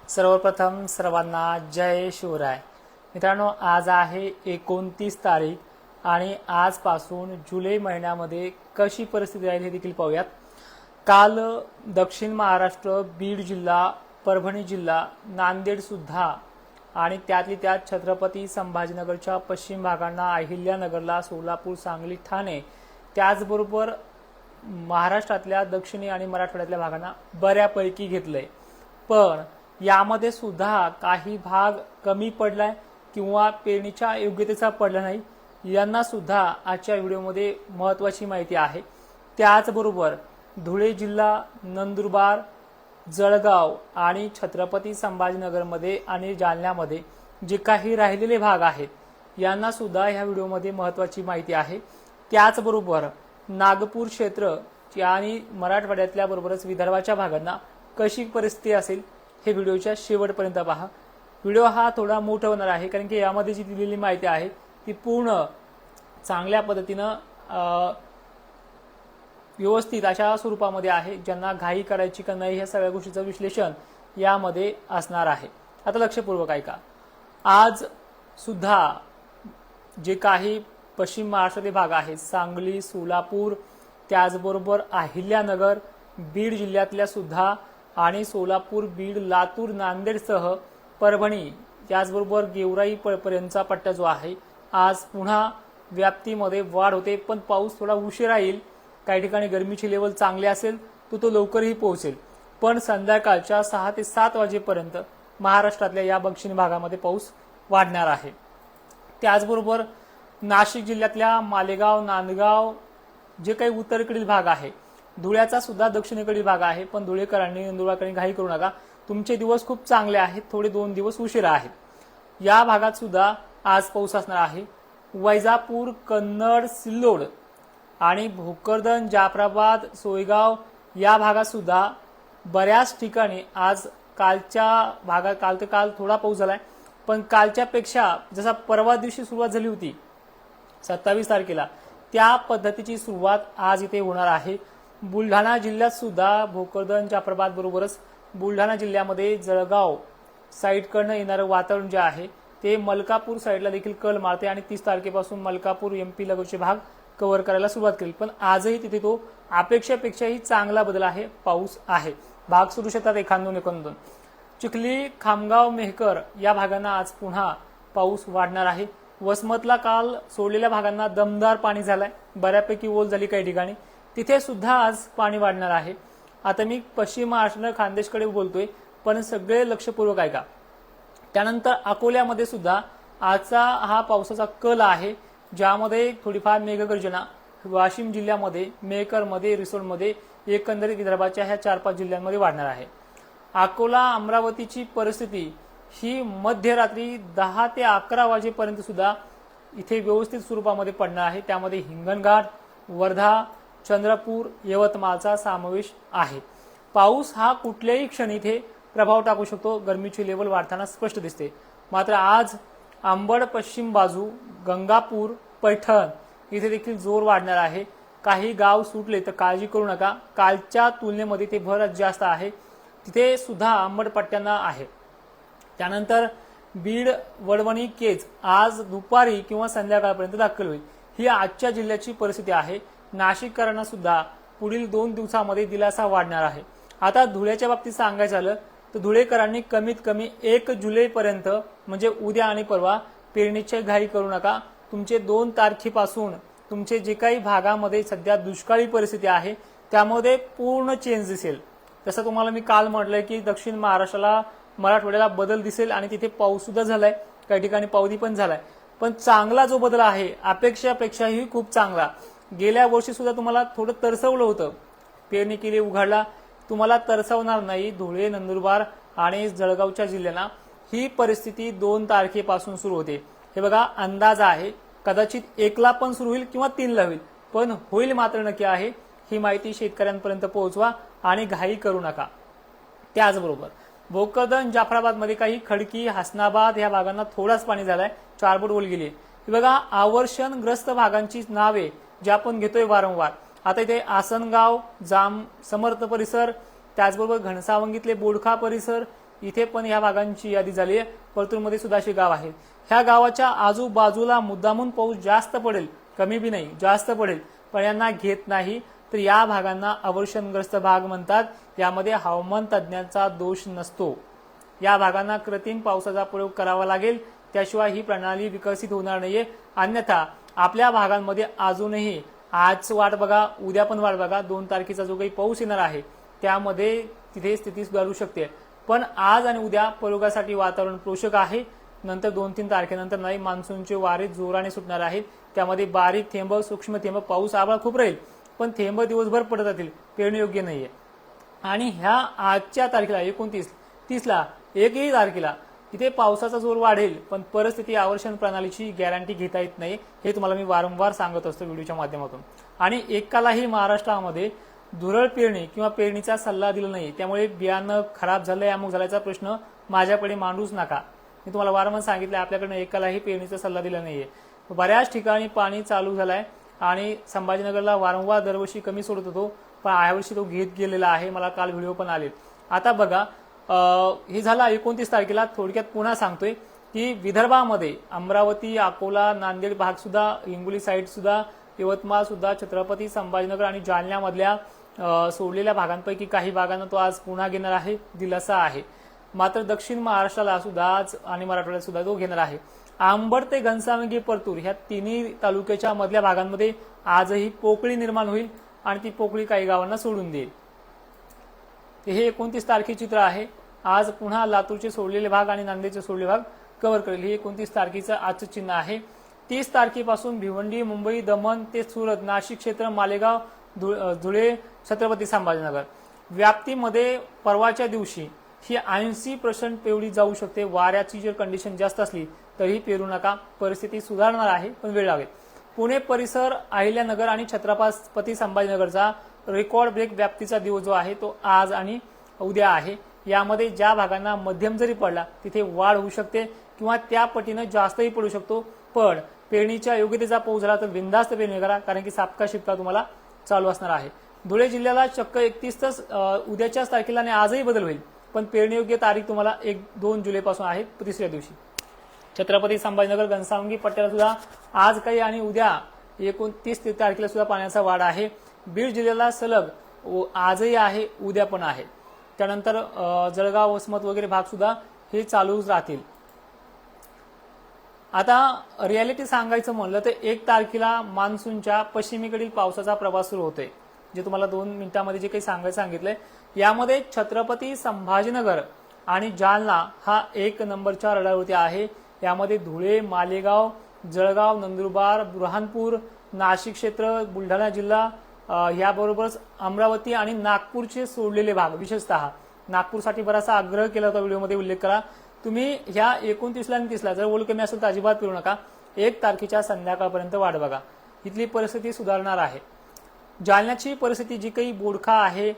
सर्वप्रथम सर्वांना जय शिवराय। मित्रांनो, आज आहे 29 तारीख आणि आजपासून जुलै महिन्यामध्ये कशी परिस्थिती राहील हे देखील पाहूयात। काल दक्षिण महाराष्ट्र, बीड जिल्हा, परभणी जिल्हा, नांदेड सुद्धा आणि त्यातली त्यात छत्रपती संभाजीनगरच्या पश्चिम भागांना, अहिल्यानगरला, सोलापूर, सांगली, ठाणे, त्याचबरोबर महाराष्ट्रातल्या दक्षिणी आणि मराठवाड्यातल्या भागांना बऱ्यापैकी घेतलंय। पण यामध्ये सुद्धा काही भाग कमी पडलाय किंवा पेरणीच्या योग्यतेचा पडला नाही, यांना सुद्धा आजच्या व्हिडिओमध्ये महत्त्वाची माहिती आहे। त्याचबरोबर धुळे जिल्हा, नंदुरबार, जळगाव आणि छत्रपती संभाजीनगरमध्ये आणि जालन्यामध्ये जे काही राहिलेले भाग आहेत यांना सुद्धा ह्या व्हिडिओमध्ये महत्त्वाची माहिती आहे। त्याचबरोबर नागपूर क्षेत्र आणि मराठवाड्यातल्या बरोबरच विदर्भाच्या भागांना कशी परिस्थिती असेल हे व्हिडिओच्या शेवटपर्यंत पहा। व्हिडिओ हा थोडा मोठा होणार आहे कारण की यामध्ये जी दिलेली माहिती आहे ती पूर्ण चांगल्या पद्धतीनं व्यवस्थित अशा स्वरूपामध्ये आहे, ज्यांना घाई करायची का नाही ह्या सगळ्या गोष्टीचं विश्लेषण यामध्ये असणार आहे। आता लक्षपूर्वक ऐका। आज सुद्धा जे काही पश्चिम महाराष्ट्रातील भाग आहेत, सांगली, सोलापूर, त्याचबरोबर अहिल्यानगर, बीड जिल्ह्यातल्या सुद्धा आणि सोलापूर, बीड, लातूर, नांदेडसह परभणी, त्याचबरोबर गेवराई पर्यंतचा पट्टा जो आहे आज पुन्हा व्याप्तीमध्ये वाढ होते। पण पाऊस थोडा उशीर राहील, काही ठिकाणी गरमीची लेवल चांगली असेल तो लवकरही पोहोचेल, पण संध्याकाळच्या 6 ते 7 वाजेपर्यंत महाराष्ट्रातल्या या दक्षिण भागामध्ये पाऊस वाढणार आहे। त्याचबरोबर नाशिक जिल्ह्यातल्या मालेगाव, नांदगाव जे काही उत्तरेकडील भाग आहे, धुळ्याचा सुद्धा दक्षिणेकडील भाग आहे, पण धुळेकरांनी, नंदुरबारकरांनी घाई करू नका, तुमचे दिवस खूप चांगले आहेत, थोडे 2 दिवस उशिरा आहेत। या भागात सुद्धा आज पाऊस असणार आहे। वैजापूर, कन्नड, सिल्लोड आणि भोकरदन, जाफराबाद, सोयगाव या भागात सुद्धा बऱ्याच ठिकाणी आज काल थोडा पाऊस झालाय, पण कालच्या पेक्षा जसा परवा दिवशी सुरुवात झाली होती 27 तारखेला त्या पद्धतीची सुरुवात आज इथे होणार आहे। बुलढाणा जिल्ह्यात सुद्धा भोकरदन, जाफराबाद बरोबरच बुलढाणा जिल्ह्यामध्ये जळगाव साईडकडनं येणारं वातावरण जे आहे ते मलकापूर साईडला देखील कल मारते आणि 30 तारखेपासून मलकापूर, एमपी लगतचे भाग कव्हर करायला सुरुवात केली। पण आजही तिथे तो अपेक्षेपेक्षाही चांगला बदल आहे, पाऊस आहे, भाग सुरू शकतात एखादोन। चिखली, खामगाव, मेहकर या भागांना आज पुन्हा पाऊस वाढणार आहे। वसमतला काल सोडलेल्या भागांना दमदार पाणी झालंय, बऱ्यापैकी ओल झाली काही ठिकाणी, तिथे सुद्धा आज पाणी वाढणार आहे। आता मी पश्चिम महाराष्ट्र खानदेशकडे बोलतोय, पण सगळे लक्षपूर्वक ऐका। त्यानंतर अकोल्यामध्ये सुद्धा आजचा हा पावसाचा कल आहे, ज्यामध्ये थोडीफार मेघगर्जना वाशिम जिल्ह्यामध्ये, मेहकरमध्ये, रिसोडमध्ये, एकंदरीत विदर्भाच्या ह्या 4-5 जिल्ह्यांमध्ये वाढणार आहे। अकोला, अमरावतीची परिस्थिती ही मध्यरात्री 10 ते 11 वाजेपर्यंत सुद्धा इथे व्यवस्थित स्वरूपामध्ये पडणार आहे। त्यामध्ये हिंगणघाट, वर्धा, चंद्रपूर, यवतमाळचा समावेश आहे। पाऊस हा कुठल्याही क्षणी इथे प्रभाव टाकू शकतो, गरमीची लेवल वाढताना स्पष्ट दिसते। मात्र आज अंबड पश्चिम बाजू, गंगापूर, पैठण इथे देखील जोर वाढणार आहे। काही गाव सुटले तर काळजी करू नका, कालच्या तुलनेमध्ये ते भर जास्त आहे, तिथे सुद्धा अंबड पट्ट्यांना आहे। त्यानंतर बीड, वडवणी, केज आज दुपारी किंवा संध्याकाळपर्यंत दाखल होईल, ही आजच्या जिल्ह्याची परिस्थिती आहे। नाशिककरांना सुद्धा पुढील 2 दिवसामध्ये दिलासा वाढणार आहे। आता धुळ्याच्या बाबतीत सांगायचं झालं तर धुळेकरांनी कमीत कमी 1 जुलैपर्यंत म्हणजे उद्या आणि परवा पेरणीची घाई करू नका। तुमचे 2 तारखेपासून तुमचे जे काही भागामध्ये सध्या दुष्काळी परिस्थिती आहे त्यामध्ये पूर्ण चेंज दिसेल। तसं तुम्हाला मी काल म्हटलंय की दक्षिण महाराष्ट्राला, मराठवाड्याला बदल दिसेल आणि तिथे पाऊस सुद्धा झालाय, काही ठिकाणी पावदी पण झालाय, पण चांगला जो बदल आहे अपेक्षापेक्षाही खूप चांगला। गेल्या वर्षी सुद्धा तुम्हाला थोडं तरसवलं होतं, पेरणी केली, उघडला, तुम्हाला तरसवणार नाही। धुळे, नंदुरबार आणि जळगावच्या जिल्ह्यांना ही परिस्थिती 2 तारखेपासून सुरू होते। हे बघा, अंदाज आहे, कदाचित 1ला पण सुरू होईल किंवा 3ला होईल, पण होईल मात्र नक्की आहे। ही माहिती शेतकऱ्यांपर्यंत पोहोचवा आणि घाई करू नका। त्याचबरोबर भोकरदन, जाफराबादमध्ये काही खडकी, हसनाबाद या भागांना थोडाच पाणी झालाय, 4 बोट ओल गेली। हे बघा, आवर्षणग्रस्त भागांची नावे जे आपण घेतोय वारंवार, आता इथे आसनगाव, जाम समर्थ परिसर, त्याचबरोबर घनसावंगीतले बोडखा परिसर, इथे पण ह्या भागांची यादी झाली आहे। परतूरमध्ये सुद्धा अशी गाव आहेत। ह्या गावाच्या आजूबाजूला मुद्दामून पाऊस जास्त पडेल, कमी बी नाही, जास्त पडेल, पण यांना घेत नाही। तर या भागांना अवर्षणग्रस्त भाग म्हणतात। यामध्ये हवामान तज्ज्ञांचा दोष नसतो। या भागांना कृत्रिम पावसाचा प्रयोग करावा लागेल, त्याशिवाय ही प्रणाली विकसित होणार नाहीये। अन्यथा आपल्या भागांमध्ये अजूनही आज वाट बघा, उद्या पण वाट बघा, 2 तारखेचा जो काही पाऊस येणार आहे त्यामध्ये तिथे स्थिती सुधारू शकते। पण आज आणि उद्या प्रयोगासाठी वातावरण पोषक आहे। नंतर 2-3 तारखेनंतर नाही, मान्सूनचे वारे जोराने सुटणार आहेत। त्यामध्ये बारीक थेंब, सूक्ष्म थेंब, पाऊस आभाळ खूप राहील, पण थेंब दिवसभर पडत राहतील, पेरणी योग्य नाहीये। आणि ह्या आजच्या तारखेला 29, 30ला, 1 तारखेला इथे पावसाचा जोर वाढेल, पण परिस्थिती आवर्षण प्रणालीची गॅरंटी घेता येत नाही। हे तुम्हाला मी वारंवार सांगत असतो व्हिडिओच्या माध्यमातून। आणि एकालाही महाराष्ट्रामध्ये धुरळ पेरणी किंवा पेरणीचा सल्ला दिला नाही, त्यामुळे बियाणं खराब झालंय, अमुक झाल्याचा प्रश्न माझ्याकडे मांडूच नका। मी तुम्हाला वारंवार सांगितलं, आपल्याकडनं एकालाही पेरणीचा सल्ला दिला नाहीये। बऱ्याच ठिकाणी पाणी चालू झालंय आणि संभाजीनगरला वारंवार दरवर्षी कमी सोडत होतो, पण यावर्षी तो घेत गेलेला आहे। मला काल व्हिडिओ पण आले। आता बघा, हे झालं 29 तारखेला। थोडक्यात पुन्हा सांगतोय की विदर्भामध्ये अमरावती, अकोला, नांदेड भाग सुद्धा, हिंगोली साईड सुद्धा, यवतमाळ सुद्धा, छत्रपती संभाजीनगर आणि जालन्यामधल्या सोडलेल्या भागांपैकी काही भागांना तो आज पुन्हा घेणार आहे, दिलासा आहे। मात्र दक्षिण महाराष्ट्राला सुद्धा आज आणि मराठवाड्यात सुद्धा तो घेणार आहे। अंबड ते घनसावंगी, परतूर ह्या तिन्ही तालुक्याच्या मधल्या भागांमध्ये आजही पोकळी निर्माण होईल आणि ती पोकळी काही गावांना सोडून देईल। हे 29 तारखेचे चित्र आहे। आज पुन्हा लातूरचे सोडलेले भाग आणि नांदेडचे सोडलेले भाग कव्हर करेल। हे 29 तारखेचं आजचं चिन्ह आहे। 30 तारखेपासून भिवंडी, मुंबई, दमण ते सुरत, नाशिक क्षेत्र, मालेगाव, धुळे, छत्रपती संभाजीनगर व्याप्तीमध्ये परवाच्या दिवशी ही 80% पेवडी जाऊ शकते। वाऱ्याची जर कंडिशन जास्त असली तरीही पेरू नका, परिस्थिती सुधारणार आहे, पण वेळ लागेल। पुणे परिसर, अहिल्यानगर आणि छत्रपती संभाजीनगरचा रेकॉर्ड ब्रेक व्याप्तीचा दिवस जो आहे तो आज आणि उद्या आहे। यामध्ये ज्या भागांना मध्यम जरी पडला तिथे वाढ होऊ शकते किंवा त्या पटीने जास्तही पडू शकतो। पण पेरणीच्या योग्यतेचा पाऊस झाला तर बिनधास्त पेरणी करा, कारण की सापका शिपका तुम्हाला चालू असणार आहे। धुळे जिल्ह्याला चक्क 31 उद्याच्याच तारखेला आणि आजही बदल होईल, पण पेरणी योग्य तारीख तुम्हाला 1-2 जुलैपासून आहे, तिसऱ्या दिवशी। छत्रपती संभाजीनगर, घनसावंगी पट्ट्याला सुद्धा आज काही आणि उद्या 29 तारखेला सुद्धा पाण्याचा वाढ आहे। बीड जिल्ह्याला सलग आजही आहे, उद्या पण आहे। त्यानंतर जळगाव, वसमत वगैरे भाग सुद्धा हे चालूच राहतील। आता रियालिटी सांगायचं म्हणलं तर 1 तारखेला मान्सूनच्या पश्चिमेकडील पावसाचा प्रवास सुरू होतोय, जे तुम्हाला 2 मिनिटांमध्ये जे काही सांगितलंय। यामध्ये छत्रपती संभाजीनगर आणि जालना हा 1 नंबरच्या रडारवरती आहे। यामध्ये धुळे, मालेगाव, जळगाव, नंदुरबार, बुरहानपूर, नाशिक क्षेत्र, बुलढाणा जिल्हा, याबरोबरच अमरावती आणि नागपूरचे सोडलेले भाग, विशेषतः नागपूरसाठी बराचसा आग्रह केला होता, व्हिडिओमध्ये उल्लेख करा। तुम्ही ह्या 29 आणि 30ला जर ओल कमी असेल तर अजिबात पेरू नका। 1 तारखेच्या संध्याकाळपर्यंत वाट बघा, इथली परिस्थिती सुधारणार आहे। जालन्याची परिस्थिती जी काही बोडखा आहे,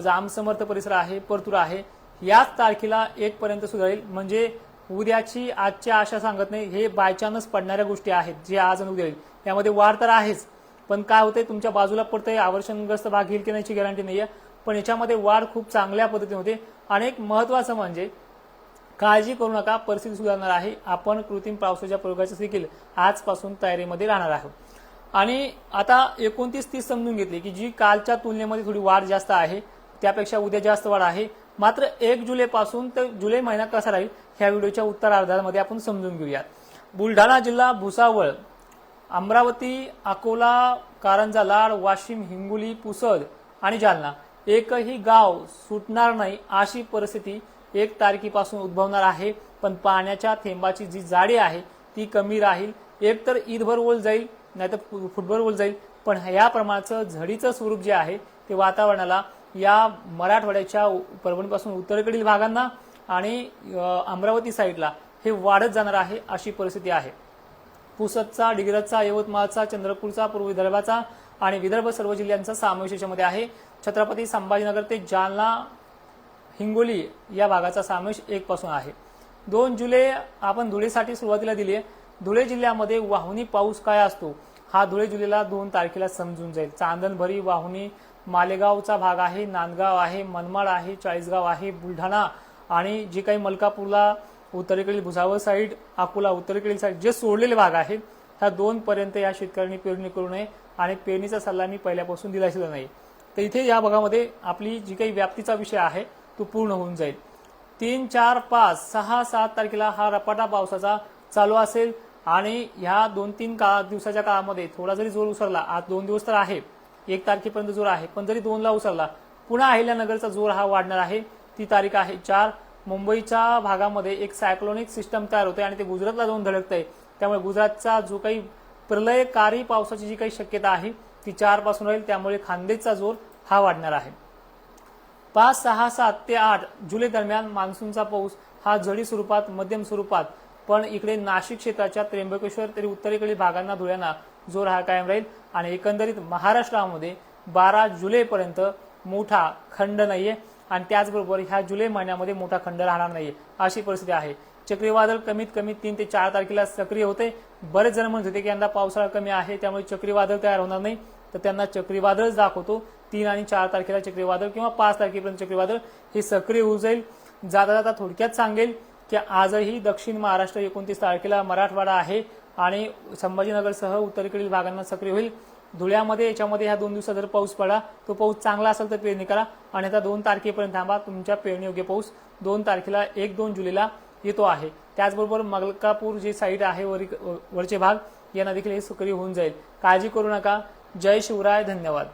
जामसमर्थ परिसर आहे, परतूर आहे, याच तारखेला 1 पर्यंत सुधारेल। म्हणजे उद्याची आजच्या आशा सांगत नाही, हे बाय चान्स पडणाऱ्या गोष्टी आहेत जे आज आणि उद्या येईल। यामध्ये वाढ तर आहेच, पण काय होतंय, तुमच्या बाजूला पडतंय, आवर्षणग्रस्त भाग घेईल की नाहीची गॅरंटी नाहीये, पण याच्यामध्ये वाढ खूप चांगल्या पद्धतीने होते। आणि एक महत्त्वाचं म्हणजे काळजी करू नका, परिस्थिती सुधारणार आहे। आपण कृत्रिम पावसाच्या प्रयोगाची देखील आजपासून तयारीमध्ये राहणार आहोत। आणि आता 29-30 समजून घेतली की जी कालच्या तुलनेमध्ये थोडी वाढ जास्त आहे, त्यापेक्षा उद्या जास्त वाढ आहे। मात्र 1 जुलैपासून तर जुलै महिना कसा राहील ह्या व्हिडिओच्या उत्तरार्धामध्ये आपण समजून घेऊया। बुलढाणा जिल्हा, भुसावळ, अमरावती, अकोला, कारंजा, लाड, वाशिम, हिंगोली, पुसद आणि जालना एकही गाव सुटणार नाही अशी परिस्थिती 1 तारखेपासून उद्भवणार आहे। पण पाण्याच्या थेंबाची जी जाडी आहे ती कमी राहील। एक तर ईदभर ओल जाईल, नाहीतर फुटभर ओल जाईल, पण या प्रमाणाचं झडीचं स्वरूप जे आहे ते वातावरणाला या मराठवाड्याच्या परभणीपासून उत्तरेकडील भागांना आणि अमरावती साईडला हे वाढत जाणार आहे अशी परिस्थिती आहे। पुसदचा, डिग्रजचा, यवतमाळचा, चंद्रपूरचा, पूर्व विदर्भाचा आणि विदर्भ सर्व जिल्ह्यांचा समावेश याच्यामध्ये आहे। छत्रपती संभाजीनगर ते जालना, हिंगोली या भागाचा समावेश 1 पासून आहे। 2 जुलै आपण धुळेसाठी सुरुवातीला दिली आहे। धुळे जिल्ह्यामध्ये वाहुनी पाऊस काय असतो हा धुळे जिल्ह्याला 2 तारखेला समजून जाईल। चांदणभरी, वाहुनी, मालेगावचा भाग आहे, नांदगाव आहे, मनमाड आहे, चाळीसगाव आहे, बुलढाणा आणि जे काही मलकापूरला उत्तरेकडील भुसावळ साईड, अकोला उत्तरेकडील साईड जे सोडलेले भाग आहेत ह्या 2 पर्यंत या शेतकऱ्यांनी पेरणी करू नये आणि पेरणीचा सल्ला मी पहिल्यापासून दिलाच नाही. तर इथे या भागामध्ये आपली जी काही व्याप्तीचा विषय आहे तो पूर्ण होऊन जाईल. 3, 4, 5, 6, 7 तारखेला हा रपाटा पावसाचा चालू असेल आणि ह्या 2-3 दिवसाच्या काळामध्ये थोडा जरी जोर उसरला, आज 2 दिवस तर आहे, 1 तारखेपर्यंत जोर आहे, पण जरी 2ला उसरला पुन्हा अहिल्यानगरचा जोर हा वाढणार आहे. ती तारीख आहे 4. मुंबईच्या भागामध्ये एक सायक्लोनिक सिस्टम तयार होते आणि ते गुजरातला जाऊन धडकतंय. त्यामुळे गुजरातचा जो काही प्रलयकारी पावसाची जी काही शक्यता आहे ती 4 पासून राहील. त्यामुळे खान्देशचा जोर हा वाढणार आहे. 5, 6, 7 ते 8 जुलै दरम्यान मान्सूनचा पाऊस हा झडी स्वरूपात, मध्यम स्वरूपात, पण इकडे नाशिक क्षेत्राच्या त्र्यंबकेश्वर तरी उत्तरेकडील भागांना, धुळ्यांना जोर हा कायम राहील. आणि एकंदरीत महाराष्ट्रामध्ये 12 जुलैपर्यंत मोठा खंड नाहीये आणि त्याचबरोबर ह्या जुलै महिन्यामध्ये मोठा खंड राहणार नाहीये अशी परिस्थिती आहे. चक्रीवादळ कमीत कमी 3 ते 4 तारखेला सक्रिय होते. बरेच जण म्हणत होते की यंदा पावसाळा कमी आहे त्यामुळे चक्रीवादळ तयार होणार नाही, तर त्यांना चक्रीवादळच दाखवतो. 3 आणि 4 तारखेला चक्रीवादळ किंवा 5 तारखेपर्यंत चक्रीवादळ हे सक्रिय होऊ जाईल. जाता जाता थोडक्यात सांगेल की आजही दक्षिण महाराष्ट्र 29 तारखेला मराठवाडा आहे आणि संभाजीनगरसह उत्तरेकडील भागांना सक्रिय होईल. धुळ्यामध्ये याच्यामध्ये ह्या 2 दिवसात जर पाऊस पडला तो पाऊस चांगला असेल तर पेरणी करा, आणि आता 2 तारखेपर्यंत थांबा. तुमच्या पेरणीयोग्य पाऊस 2 तारखेला 1-2 जुलैला येतो आहे. त्याचबरोबर मलकापूर जे साईड आहे वरचे भाग यांना देखील हे सक्रिय होऊन जाईल. काळजी करू नका. जय शिवराय. धन्यवाद.